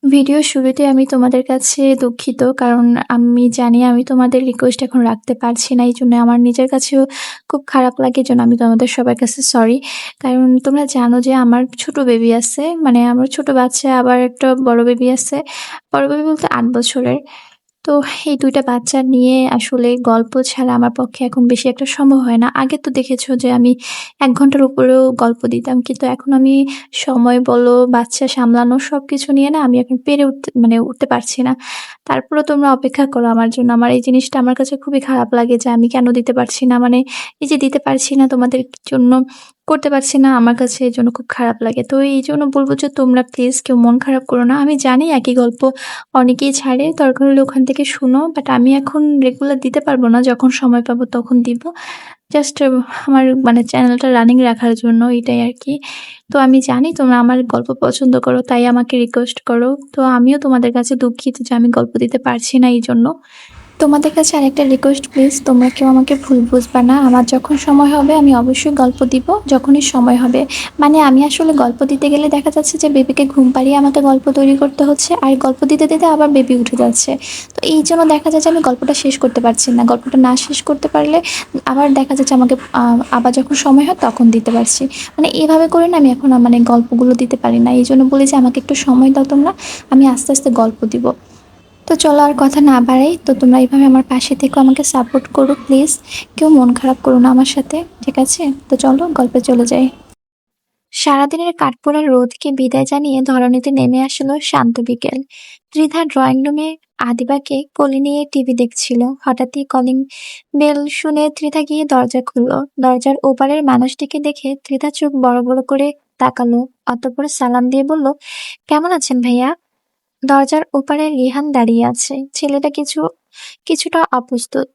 ভিডিওর শুরুতে আমি তোমাদের কাছে দুঃখিত। কারণ আমি জানি আমি তোমাদের রিকোয়েস্ট এখন রাখতে পারছি না। এইজন্য আমার নিজের কাছেও খুব খারাপ লাগে। এজন্য আমি তোমাদের সবার কাছে সরি। কারণ তোমরা জানো যে আমার ছোট বেবি আছে। মানে আমার ছোট বাচ্চা আবার একটা বড় বেবি আছে। বড় বেবি বলতে ৮ বছরের। তো এই ২ টা বাচ্চা নিয়ে আসলে গল্প ছাড়া আমার পক্ষে এখন বেশি একটা সম্ভব হয় না। আগে তো দেখেছো যে আমি ১ ঘন্টার উপরেও গল্প দিতাম। কিন্তু এখন আমি সময় বলো, বাচ্চা সামলানো সবকিছু নিয়ে না আমি এখন পেরে উঠতে পারছি না। তারপরেও তোমরা অপেক্ষা করো আমার জন্য। আমার এই জিনিসটা আমার কাছে খুবই খারাপ লাগে যে আমি কেন দিতে পারছি না। মানে এই যে দিতে পারছি না তোমাদের জন্য, করতে পারছি না, আমার কাছে এজন্য খুব খারাপ লাগে। তো এইজন্য বলব যে তোমরা প্লিজ কেউ মন খারাপ করো না। আমি জানি একই গল্প অনেকেই ছাড়ে, দরকার হলে ওখান থেকে শুনো। বাট আমি এখন রেগুলার দিতে পারব না। যখন সময় পাবো তখন দিব। জাস্ট আমার মানে চ্যানেলটা রানিং রাখার জন্য এটাই আরকি। তো আমি জানি তোমরা আমার গল্প পছন্দ করো, তাই আমাকে রিকোয়েস্ট করো। তো আমিও তোমাদের কাছে দুঃখিত যে আমি গল্প দিতে পারছি না এইজন্য। তোমাদের কাছে আরেকটা রিকোয়েস্ট প্লিজ, তোমরা কেউ আমাকে ভুল বুঝবা না। আমার যখন সময় হবে আমি অবশ্যই গল্প দিব, যখনই সময় হবে। মানে আমি আসলে গল্প দিতে গেলে দেখা যাচ্ছে যে বেবিকে ঘুম পাড়িয়ে আমাকে গল্প তৈরি করতে হচ্ছে, আর গল্প দিতে, দিতে আবার বেবি উঠে যাচ্ছে। তো এইজন্য দেখা যায় যে আমি গল্পটা শেষ করতে পারছি না। গল্পটা না শেষ করতে পারলে আবার দেখা যাচ্ছে আমাকে আবার যখন সময় হয় তখন দিতে পারছি। মানে এভাবে করে না আমি এখন মানে গল্পগুলো দিতে পারি না। এইজন্য বলি যে আমাকে একটু সময় দাও তোমরা, আমি আস্তে, আস্তে গল্প দিব। তো চলো আর কথা না বাড়াই। তো তোমরা এইভাবে আমার পাশে থেকো, আমাকে সাপোর্ট করো প্লিজ। কেউ মন খারাপ করো না আমার সাথে, ঠিক আছে? তো চলো গল্পে চলে যাই। সারাদিনের কাঠপোড়া রোদকে বিদায় জানিয়ে ধরণীতে নেমে আসলো শান্ত বিকেল। ত্রিধা ড্রয়িং রুমে আদিবাকে কোলে নিয়ে টিভি দেখছিল। হঠাৎই কলিং বেল শুনে ত্রিধা গিয়ে দরজা খুলল। দরজার ওপারের মানুষটিকে দেখে ত্রিধা চোখ বড় বড় করে তাকালো। অতঃপর সালাম দিয়ে বলল, কেমন আছেন ভাইয়া? দরজার ওপারে রিহান দাঁড়িয়ে আছে। ছেলেটা কিছুটা অপ্রস্তুত।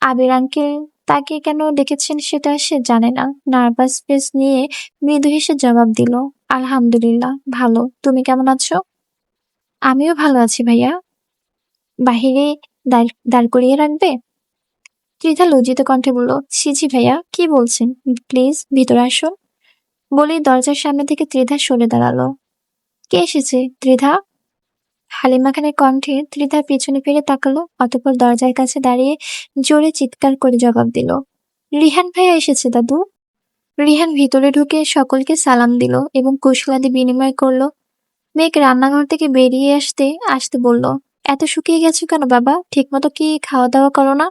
আবির আঙ্কেল তাকে কেন ডেকেছেন সেটা সে জানে না। নার্ভাস ফেস নিয়ে মৃদু হেসে জবাব দিল, আলহামদুলিল্লাহ ভালো। তুমি কেমন আছো? আমিও ভালো আছি ভাইয়া। বাহিরে দাঁড় করিয়ে রাখবে? ত্রিধা লজ্জিত কণ্ঠে বলল, ছি ছি ভাইয়া, কি বলছেন? প্লিজ ভিতরে আসুন। বলেই দরজার সামনে থেকে ত্রিধা সরে দাঁড়ালো। কে এসেছে ত্রিধা? হালিমা খানের কণ্ঠে ত্রিধা পেছনে ফিরে তাকালো। অতঃপর দরজার কাছে দাঁড়িয়ে জোরে চিৎকার করে জবাব দিল, রিহান ভাইয়া এসেছে দাদু। রিহান ভিতরে ঢুকে সকলকে সালাম দিল এবং কুশলাদি বিনিময় করলো। মেঘ রান্নাঘর থেকে বেরিয়ে আসতে আসতে বলল, এত শুকিয়ে গেছো কেন বাবা? ঠিকমতো কি খাওয়া দাওয়া করো না?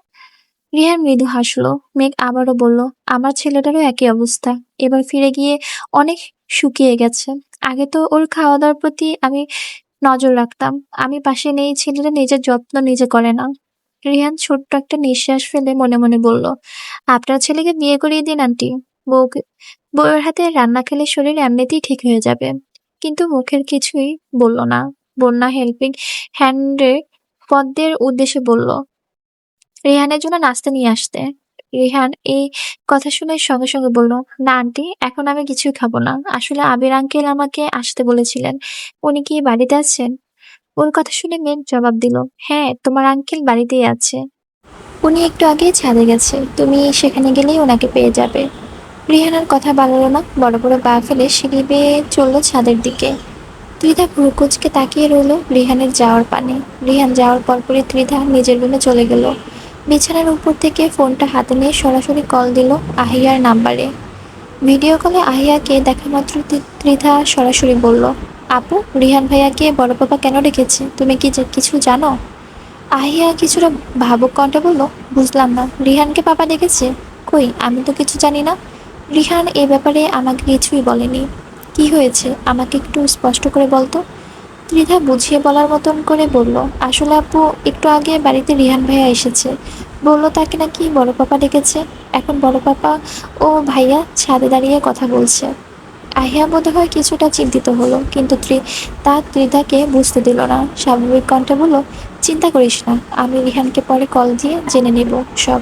রিহান মৃদু হাসলো। মেঘ আবারও বলল, আমার ছেলেটারও একই অবস্থা। এবার ফিরে গিয়ে অনেক শুকিয়ে গেছে। আগে তো ওর খাওয়া দাওয়ার প্রতি আমি নজর রাখতাম। আমি পাশে নেই, ছেলেটা নিজের যত্ন নিজে করে না। রিহান ছোট্ট একটা নিঃশ্বাস ফেলে মনে মনে বলল, আপনার ছেলেকে বিয়ে করিয়ে দিন আন্টি। বউকে বউয়ের হাতে রান্না খেলে শরীর এমনিতেই ঠিক হয়ে যাবে। কিন্তু মুখের কিছুই বলল না। বন্যা হেল্পিং হ্যান্ডে পদ্মের উদ্দেশ্যে বলল, রেহানের জন্য নাস্তা নিয়ে আসতে। রেহান এই কথা শুনে সঙ্গে সঙ্গে বলল, না আন্টি, এখন আমি কিছুই খাবো না। আসলে আবির আঙ্কেল আমাকে আসতে বলেছিলেন। উনি কি বাড়িতে আছেন? ওর কথা শুনে মেঘ জবাব দিল, হ্যাঁ, তোমার আঙ্কেল বাড়িতেই আছে। উনি একটু আগে ছাদে গেছে, তুমি সেখানে গেলেই ওনাকে পেয়ে যাবে। রিহানার কথা বাড়ালো না, বড় বড় পা ফেলে সিঁড়ি বেয়ে চলল ছাদের দিকে। ত্রিধা ভ্রুকুচকে তাকিয়ে রইল রিহানের যাওয়ার পানে। রিহান যাওয়ার পরপরই ত্রিধা নিজের রুমে চলে গেল। বিছানার উপর থেকে ফোনটা হাতে নিয়ে সরাসরি কল দিল আহিয়ার নাম্বারে। ভিডিও কলে আহিয়াকে দেখা মাত্র ত্রিধা সরাসরি বলল, আপু, রিহান ভাইয়াকে বড় পাপা কেন ডেকেছে? তুমি কি কিছু জানো? আহিয়া কিছুটা ভাবুক কণ্ঠে বলল, বুঝলাম না, রিহানকে পাপা ডেকেছে? কই, আমি তো কিছু জানি না। রিহান এ ব্যাপারে আমাকে কিছুই বলেনি। কি হয়েছে আমাকে একটু স্পষ্ট করে বলতো। ত্রিধা বুঝিয়ে বলার মতন করে বলল, আসলে আপু, একটু আগে বাড়িতে রিহান ভাইয়া এসেছে। বলল তাকে নাকি বড় পাপা ডেকেছে। এখন বড় পাপা ও ভাইয়া ছাদে দাঁড়িয়ে কথা বলছে। আহিয়া বোধহয় কিছুটা চিন্তিত হলো, কিন্তু তা ত্রিধাকে বুঝতে দিল না। স্বাভাবিক কণ্ঠে বলল, চিন্তা করিস না, আমি রিহানকে পরে কল দিয়ে জেনে নেব সব।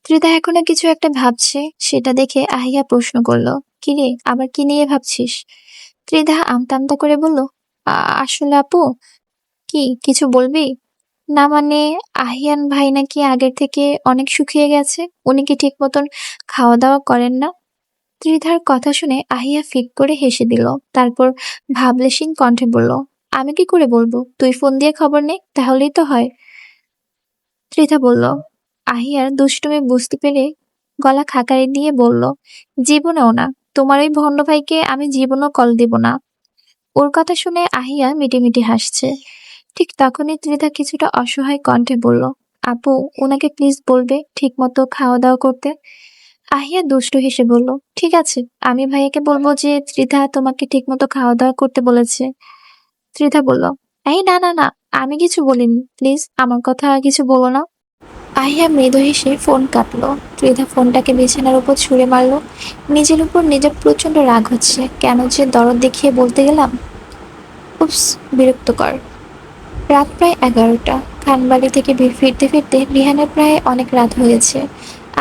ত্রিধা এখনো কিছু একটা ভাবছে, সেটা দেখে আহিয়া প্রশ্ন করলো, কিরে, আবার কি নিয়ে ভাবছিস? ত্রিধা আমতা আমতা করে বলল, আসলে আপু, কি কিছু বলবি? না মানে, আহিয়ান ভাই নাকি আগের থেকে অনেক শুকিয়ে গেছে। উনি কি ঠিক মতন খাওয়া দাওয়া করেন না? ত্রিধার কথা শুনে আহিয়া ফিক করে হেসে দিল। তারপর ভাবলেশীন কণ্ঠে বলল, আমি কি করে বলবো? তুই ফোন দিয়ে খবর নে, তাহলেই তো হয়। ত্রিধা বলল। আহিয়ার দুষ্টুমি বুঝতে পেরে গলা খাকারি দিয়ে বলল, জীবনেও না। তোমার ওই ভণ্ড ভাইকে আমি জীবনও কল দিব না। ওর কথা শুনে আহিয়া মিটিমিটি হাসছে। ঠিক তখনই ত্রিধা কিছুটা অসহায় কণ্ঠে বলল, আপু, ওনাকে প্লিজ বলবে ঠিক মতো খাওয়া দাওয়া করতে। আহিয়া দুষ্টু হেসে বলল, ঠিক আছে, আমি ভাইয়াকে বলবো যে ত্রিধা তোমাকে ঠিক মতো খাওয়া দাওয়া করতে বলেছে। ত্রিধা বলল, এই না না না, আমি কিছু বলিনি, প্লিজ আমার কথা কিছু বলো না। আহিয়া মৃদু হেসে ফোন কাটলো। ত্রিধা ফোনটাকে বিছানার উপর ছুঁড়ে মারলো। নিজের উপর নিজের প্রচন্ড রাগ হচ্ছে, কেন যে দরদ দেখিয়ে বলতে গেলাম। উপস, বিরক্তকর। রাত প্রায় 11টা। খানবাড়ি থেকে ফিরতে ফিরতে রিহানের প্রায় অনেক রাত হয়েছে।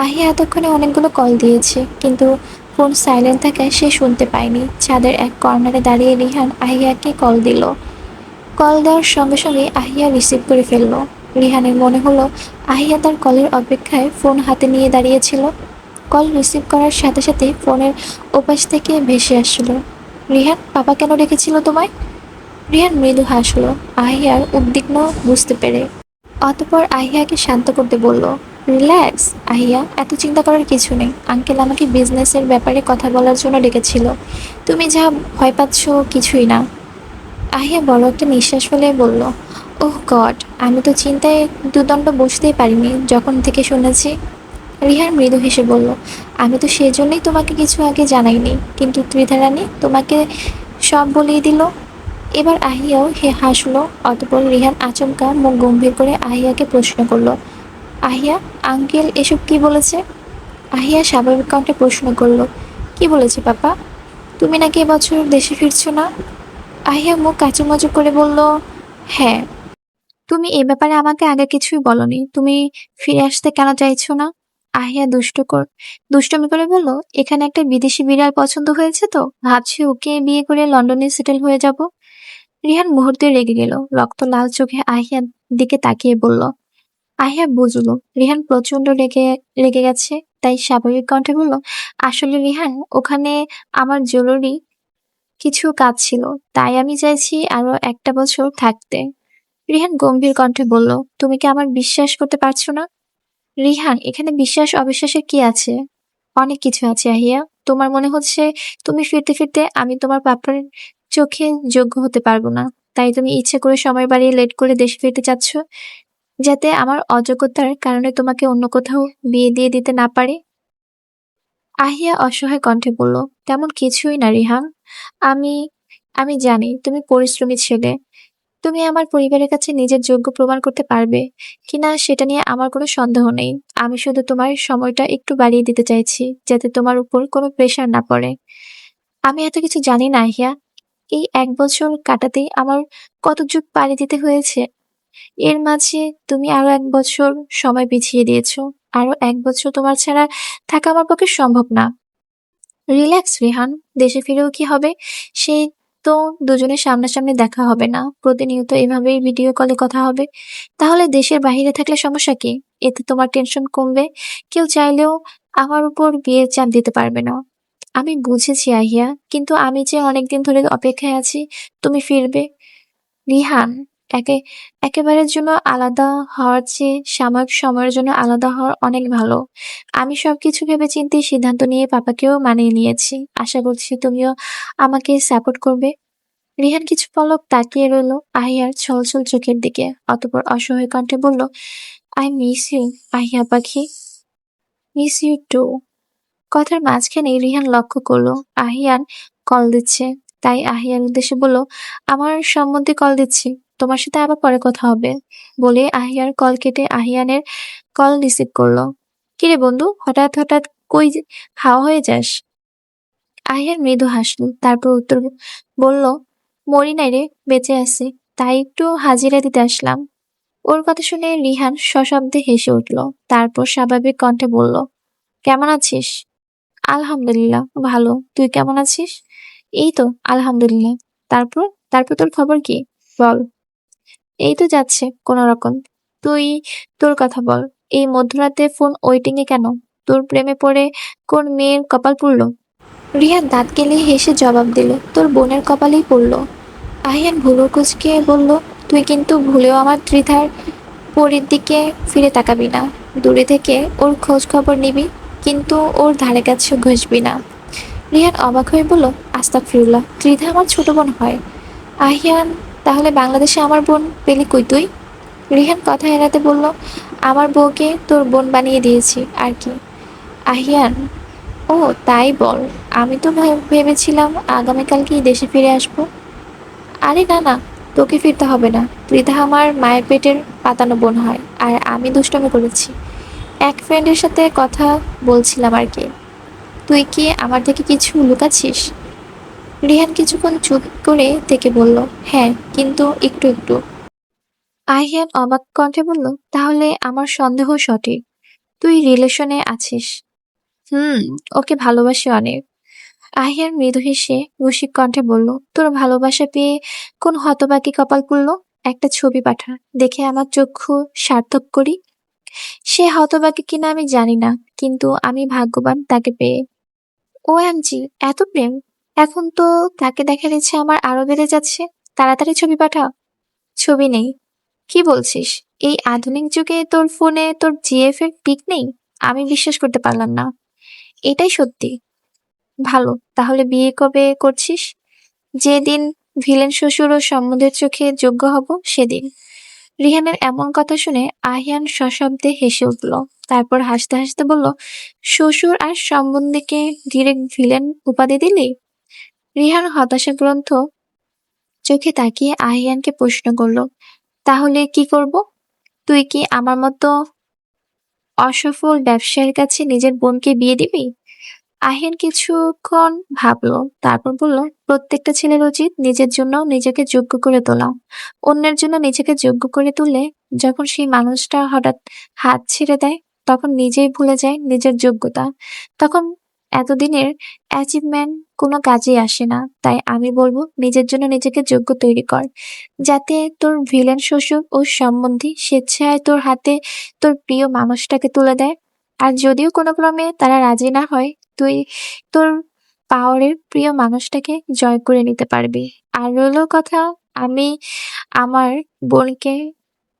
আহিয়া এতক্ষণে অনেকগুলো কল দিয়েছে, কিন্তু ফোন সাইলেন্ট থাকায় সে শুনতে পায়নি। ছাদের এক কর্নারে দাঁড়িয়ে রিহান আহিয়াকে কল দিল। কল দেওয়ার সঙ্গে সঙ্গে আহিয়া রিসিভ করে ফেললো। রিহানের মনে হলো আহিয়া তার কলের অপেক্ষায় ফোন হাতে নিয়ে দাঁড়িয়েছিল। কল রিসিভ করার সাথে সাথে ফোনের ওপাশ থেকে ভেসে আসলো, রিহান, পাপা কেন রেখেছিল তোমায়? রিহান মৃদু হাসলো, আহিয়ার উদ্বিগ্ন বুঝতে পেরে। অতঃপর আহিয়াকে শান্ত করতে বলল, রিল্যাক্স আহিয়া, এত চিন্তা করার কিছু নেই। আঙ্কেল আমাকে বিজনেসের ব্যাপারে কথা বলার জন্য ডেকেছিল। তুমি যা ভয় পাচ্ছ কিছুই না। আহিয়া বড় একটা নিঃশ্বাস ফেলে বলল, ওহ গড, আমি তো চিন্তায় দুদণ্ড বসতেই পারিনি যখন থেকে শুনেছি। রিহান মৃদু হেসে বলল, আমি তো সেজন্যই তোমাকে কিছু আগে জানাইনি, কিন্তু ত্রিধা রানী তোমাকে সব বলেই দিল। এবার আহিয়াও হাসলো। অতঃপর রিহান আচমকা মুখ গম্ভীর করে আহিয়াকে প্রশ্ন করলো, আহিয়া, আঙ্কেল এসব কি বলেছে? আহিয়া স্বাভাবিক কণ্ঠে প্রশ্ন করলো, কি বলেছে পাপা? তুমি নাকি এবছর দেশে ফিরছো না? আহিয়া মুখ কাচুমাচু করে বলল, হ্যাঁ। তুমি এ ব্যাপারে আমাকে আগে কিছুই বলনি, তুমি ফিরে আসতে কেন চাইছো না? আহিয়া দুষ্টমি করে বলল, এখানে একটা বিদেশি বিড়াল পছন্দ হয়েছে, তো ভাবছি ওকে বিয়ে করে লন্ডনে সেটেল হয়ে যাব। রিহান মুহূর্তে রেগে গেল, রক্ত লাল চোখে আহিয়ার দিকে তাকিয়ে বলল। আহিয়া বুঝলো রিহান প্রচন্ড রেগে রেগে গেছে, তাই স্বাভাবিক কণ্ঠে বলল, আসলে রিহান, ওখানে আমার জরুরি কিছু কাজ ছিল, তাই আমি চাইছি আরো একটা বছর থাকতে। রিহান গম্ভীর কণ্ঠে বলল, তুমি কি আমার বিশ্বাস করতে পারছো না? রিহান, এখানে বিশ্বাস অবিশ্বাসের কি আছে? অনেক কিছু আছে আহিয়া। তোমার মনে হচ্ছে তুমি ফিরতে ফিরতে আমি তোমার পাপার চোখে যোগ্য হতে পারবো না, তাই তুমি ইচ্ছে করে সময় বাড়িয়ে লেট করে দেশে ফিরতে চাচ্ছ, যাতে আমার অযোগ্যতার কারণে তোমাকে অন্য কোথাও বিয়ে দিয়ে দিতে না পারে। আহিয়া অসহায় কণ্ঠে বলল, তেমন কিছুই না রিহান। আমি আমি জানি তুমি পরিশ্রমী ছেলে। তুমি আমার পরিবারের কাছে নিজের যোগ্য প্রমাণ করতে পারবে কিনা সেটা নিয়ে আমার কোনো সন্দেহ নেই। আমি শুধু তোমার সময়টা একটু বাড়িয়ে দিতে চাইছি, যাতে তোমার উপর কোনো প্রেশার না পড়ে। আমি এত কিছু জানি না আহিয়া। এই 1 বছর কাটাতেই আমার কত যুগ পাড়ি দিতে হয়েছে। এর মাঝে তুমি আরো 1 বছর সময় পিছিয়ে দিয়েছো। আরো 1 বছর তোমার ছাড়া থাকা আমার পক্ষে সম্ভব না। রিল্যাক্স রিহান, দেশে ফিরেও কি হবে? সেই তো দুজনের সামনাসামনি দেখা হবে না, প্রতিনিয়ত এভাবেই ভিডিও কলে কথা হবে। তাহলে দেশের বাইরে থাকলে সমস্যা কি? এতে তোমার টেনশন কমবে। কেউ চাইলেও আমার উপর বিয়ের চাপ দিতে পারবে না। আমি বুঝেছি আহিয়া, কিন্তু আমি যে অনেকদিন ধরে অপেক্ষায় আছি তুমি ফিরবে। রিহান, একে একেবারের জন্য আলাদা হওয়ার চেয়ে সাময়িক সময়ের জন্য আলাদা হওয়া অনেক ভালো। আমি সবকিছু ভেবেচিন্তে সিদ্ধান্ত নিয়ে পাপাকেও মানিয়ে নিয়েছি। আশা করছি তুমিও আমাকে সাপোর্ট করবে। রিহান কিছু পলক তাকিয়ে রইল আহিয়ার ছলছল চোখের দিকে, অতঃপর অসহায় কণ্ঠে বলল, আই মিস ইউ আহিয়া পাখি। Miss you too. কথার মাঝখানে রিহান লক্ষ্য করলো আহিয়ান কল দিচ্ছে, তাই আহিয়ার উদ্দেশ্যে বলল, আমার সম্বন্ধে কল দিচ্ছি, তোমার সাথে আবার পরে কথা হবে, বলে আহিয়ার কল কেটে আহিয়ানের কল রিসিভ করলো। কিরে বন্ধু, হঠাৎ হঠাৎ কই হাওয়া হয়ে যাস? আহিয়ার মৃদু হাসলো, তারপর উত্তর বলল, মরি নাই রে, বেঁচে আছি, তাই একটু হাজিরা দিতে আসলাম। ওর কথা শুনে রিহান সশব্দে হেসে উঠল, তারপর স্বাভাবিক কণ্ঠে বলল, কেমন আছিস? আলহামদুলিল্লাহ ভালো, তুই কেমন আছিস? এই তো আলহামদুলিল্লাহ। তারপর তারপর তোর খবর কি, বল। এই তো যাচ্ছে কোন রকম। তুই তোর কথা বল। এই মধ্যরাতে ফোন ওয়েটিং এ কেন? তোর প্রেমে পড়ে কোন মেয়ের কপাল পুড়লো? রিয়া দাঁত কেলিয়ে হেসে জবাব দিল, তোর বোনের কপালেই পড়লো। আহিয়ান ভুরু কুঁচকে বলল, তুই কিন্তু ভুলেও আমার ত্রিধার পরীর দিকে ফিরে তাকাবি না। দূরে থেকে ওর খোঁজ খবর নিবি, কিন্তু ওর ধারে কাছেও ঘষবি না। রিহান অবাক হয়ে বলল, আস্তাগফিরুল্লাহ, ত্রিধা আমার ছোট বোন হয়। আহিয়ান, তাহলে বাংলাদেশে আমার বোন পেলি কই তুই? রিহান কথা এড়াতে বলল, আমার বউকে তোর বোন বানিয়ে দিয়েছি আর কি। আহিয়ান, ও তাই বল। আমি তো ভেবেছিলাম আগামীকালকেই দেশে ফিরে আসবো। আরে না না, তোকে ফিরতে হবে না। ত্রিধা আমার মায়ের পেটের পাতানো বোন হয়, আর আমি দুষ্টমি করেছি। এক ফ্রেন্ডের সাথে কথা বলছিলাম আর কি। তুই কি আমার থেকে কিছু লুকাচ্ছিস? রিহান কিছুক্ষণ চুপ করে থেকে বলল, হ্যাঁ, কিন্তু একটু একটু। আহিয়ান অবাক কণ্ঠে বলল, তাহলে আমার সন্দেহ সঠিক, তুই রিলেশনে আছিস? হুম, ওকে ভালোবাসি অনেক। আহিয়ার মৃদু হেসে রসিক কণ্ঠে বলল, তোর ভালোবাসা পেয়ে কোন হতবাকি কপাল পুড়ল? একটা ছবি পাঠা, দেখে আমার চক্ষু সার্থক করি। সে হতবাকি কিনা আমি জানি না, কিন্তু আমি ভাগ্যবান তাকে পেয়ে। ও এমজি, এত প্রেম! এখন তো তাকে দেখার ইচ্ছে আমার আরো বেড়ে যাচ্ছে। তাড়াতাড়ি ছবি পাঠা। ছবি নেই? কি বলছিস? এই আধুনিক যুগে তোর ফোনে তোর জিএফ এর পিক নেই? আমি বিশ্বাস করতে পারলাম না। এটাই সত্যি? ভালো, তাহলে বিয়ে কবে করছিস? যেদিন ভিলেন শ্বশুর ও সম্বন্ধের চোখে যোগ্য হব সেদিন। রিহানের এমন কথা শুনে আহিয়ান সশব্দে হেসে উঠল। তারপর হাসতে হাসতে বলল, শ্বশুর আর সম্বন্ধীকে ডিরেক্ট ভিলেন উপাধি দিলি? রিহান হতাশাগ্রস্ত চোখে তাকিয়ে আহিয়ানকে প্রশ্ন করল, তাহলে কি করব? তুই কি আমার মতো অসফল ব্যবসায়ীর কাছে নিজের বোনকে বিয়ে দিবি? আহিয়ান কিছুক্ষণ ভাবলো, তারপর বলল, প্রত্যেকটা ছেলের উচিত নিজের জন্য নিজেকে যোগ্য করে তোলা। অন্যের জন্য নিজেকে যোগ্য করে তুললে যখন সেই মানুষটা হঠাৎ হাত ছেড়ে দেয়, তখন নিজেই ভুলে যায় নিজের যোগ্যতা। তখন এতদিনের অ্যাচিভমেন্ট কোনো কাজে আসে না। তাই আমি বলবো, নিজের জন্য নিজেকে যোগ্য তৈরি কর, যাতে তোর ভিলেন শ্বশুর ও সম্বন্ধী স্বেচ্ছায় তোর হাতে তোর প্রিয় মানুষটাকে তুলে দেয়। আর যদিও কোনো ক্রমে তারা রাজি না হয়, তুই তোর পাওয়ারের প্রিয় মানুষটাকে জয় করে নিতে পারবি। আর রইল কথা, আমি আমার বোনকে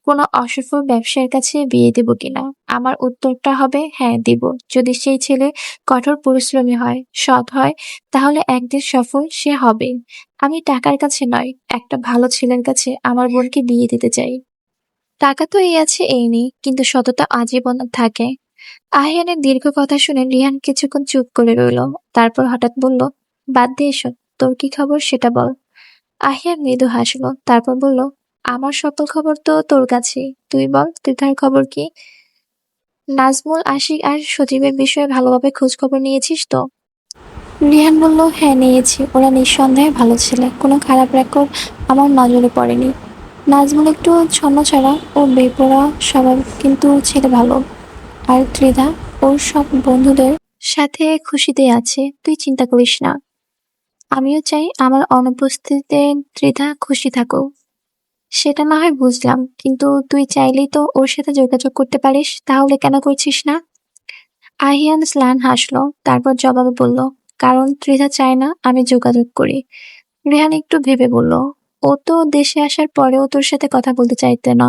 কোনো অসফল ব্যবসার কাছে বিয়ে দেব কিনা, আমার উত্তরটা হবে হ্যাঁ, দিব। যদি সেই ছেলে কঠোর পরিশ্রমী হয়, সৎ হয়, তাহলে একদিন সফল সে হবে। আমি টাকার কাছে নয়, একটা ভালো ছেলের কাছে আমার বোনকে বিয়ে দিতে চাই। টাকা তো এই আছে এই নেই, কিন্তু সততা আজীবন থাকে। আহিয়ানের দীর্ঘ কথা শুনে রিহান কিছুক্ষণ চুপ করে রইল। তারপর হঠাৎ বলল, বাদ দে এসব, তোর কি খবর সেটা বল। আহিয়ান মৃদু হাসলো, তারপর বলল, আমার সকল খবর তো তোর কাছেই। তুই বল, তুই তার খবর কি? নাজমুল, আশিক আর সজীবের বিষয়ে ভালোভাবে খোঁজ খবর নিয়েছিস তো? রিহান বলল, হ্যাঁ নিয়েছি। ওরা নিঃসন্দেহে ভালো ছেলে, কোনো খারাপ রেকর্ড আমার নজরে পড়েনি। নাজমুল একটু ছন্নছাড়া ও বেপরোয়া স্বভাব, কিন্তু ছেলে ভালো। আর ত্রিধা ওর সব বন্ধুদের সাথে খুশিতে আছে, তুই চিন্তা করিস না। আমিও চাই আমার অনুপস্থিতিতে ত্রিধা খুশি থাকুক। সেটা না হয় বুঝলাম, কিন্তু তুই চাইলেই তো ওর সাথে যোগাযোগ করতে পারিস, তাহলে কেন করছিস না? আহিয়ান স্লান হাসলো, তারপর জবাবে বলল, কারণ ত্রিধা চায় না আমি যোগাযোগ করি। রেহান একটু ভেবে বলল, ও তো দেশে আসার পরেও তোর সাথে কথা বলতে চাইতে না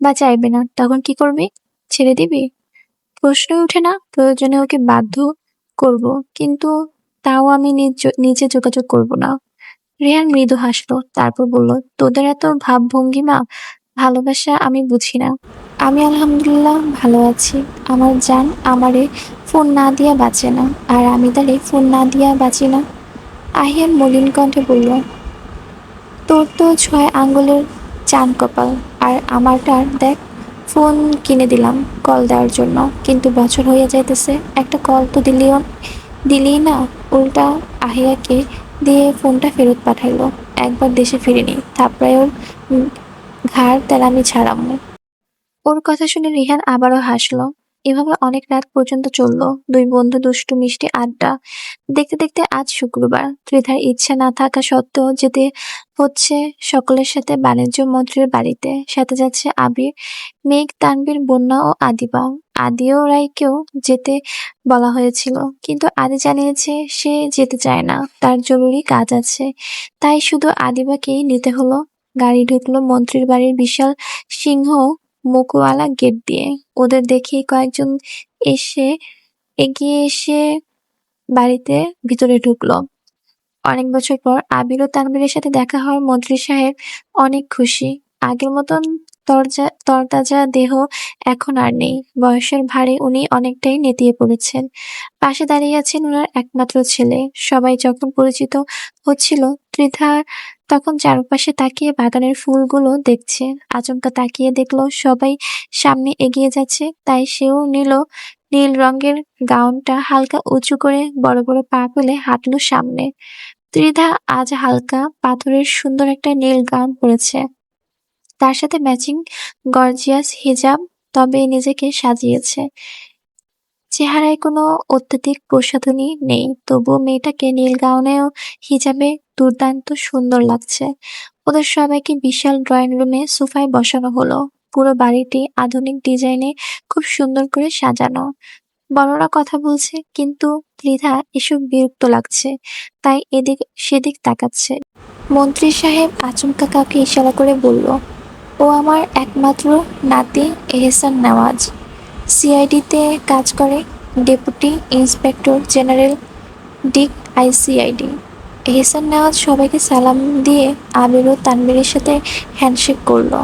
বা চাইবে না, তখন কি করবি? ছেড়ে দিবি? প্রশ্নই ওঠে না। প্রয়োজনে ওকে বাধ্য করব, কিন্তু তাও আমি নিজে যোগাযোগ করব না। রেহান মৃদু হাসলো, তারপর বলল, তোদের এত ভাবভঙ্গিমা ভালোবাসা আমি বুঝি না। আমি আলহামদুলিল্লাহ ভালো আছি। আমার জান আমারে ফোন না দিয়া বাঁচে না, আর আমি তারে ফোন না দিয়া বাঁচি না। আহিয়ান মলিন কণ্ঠে বলল, তোর তো 6 আঙ্গুলের চান কপাল, আর আমারটার দেখ। ফোন কিনে দিলাম কল দেওয়ার জন্য, কিন্তু বছর হইয়া যাইতেছে, একটা কল তো দিলি না। উল্টা আহিয়াকে দিয়ে ফোনটা ফেরত পাঠাইলো। একবার দেশে ফিরিনি, থাপড়ায় ওর ঘাড় তেলামি ছাড়ামু। ওর কথা শুনে রিহান আবারও হাসলো। এভাবে অনেক রাত পর্যন্ত চলল দুই বন্ধু দুষ্টু মিষ্টি আড্ডা। দেখতে দেখতে আজ শুক্রবার। ত্রিধার ইচ্ছা না থাকা সত্ত্বেও যেতে হচ্ছে সকলের সাথে বাণিজ্য মন্ত্রীর বাড়িতে। সাথে যাচ্ছে আবির, মেঘ, তানবীর, বন্যা ও আদিবা। আদিও রায়কেও যেতে বলা হয়েছিল, কিন্তু আদি জানিয়েছে সে যেতে চায় না, তার জরুরি কাজ আছে। তাই শুধু আদিবাকেই নিতে হলো। গাড়ি ঢুকলো মন্ত্রীর বাড়ির বিশাল সিংহ মুখওয়ালা গেট দিয়ে। ওদের দেখেই কয়েকজন এসে এগিয়ে এসে বাড়িতে ভিতরে ঢুকলো। অনেক বছর পর আবির ও তানবীরের সাথে দেখা হওয়ার মন্ত্রী সাহেব অনেক খুশি। আগের মতন তরতাজা দেহ এখন আর নেই। বয়সের ভারে উনি অনেকটাই নেতিয়ে পড়েছেন। পাশে দাঁড়িয়ে আছেন ওনার একমাত্র ছেলে। সবাই যখন পরিচিত হচ্ছিল, ত্রিধা তখন চারপাশে তাকিয়ে বাগানের ফুলগুলো দেখছে। আচমকা তাকিয়ে দেখলো সবাই সামনে এগিয়ে যাচ্ছে, তাই সেও নিল নীল রঙের গাউনটা হালকা উঁচু করে বড় বড় পা ফেলে হাঁটলো সামনে। ত্রিধা আজ হালকা পাথরের সুন্দর একটা নীল গাউন পরেছে, তার সাথে ম্যাচিং গর্জিয়াস হিজাব। তবে নিজেকে সাজিয়েছে, চেহারায় কোনো অত্যধিক প্রসাধনী নেই, তবুও মেয়েটাকে নীল গাউনে ও হিজাবে দুর্দান্ত সুন্দর লাগছে। ওদের সবাইকে বিশাল ড্রয়িং রুমে সোফায় বসানো হলো। পুরো বাড়িটি আধুনিক ডিজাইনে খুব সুন্দর করে সাজানো। বড়রা কথা বলছে, কিন্তু ত্রিধা এসব বিরক্ত লাগছে, তাই এদিক সেদিক তাকাচ্ছে। মন্ত্রী সাহেব আচমকা কাউকে ইশারা করে বলল, ও আমার একমাত্র নাতি এহসান নেওয়াজ, সিআইডিতে কাজ করে, ডেপুটি ইন্সপেক্টর জেনারেল, ডিক আইসিআইডি। এহসান নেওয়াজ সবাইকে সালাম দিয়ে আবির ও তানবীরের সাথে হ্যান্ডশেক করলো।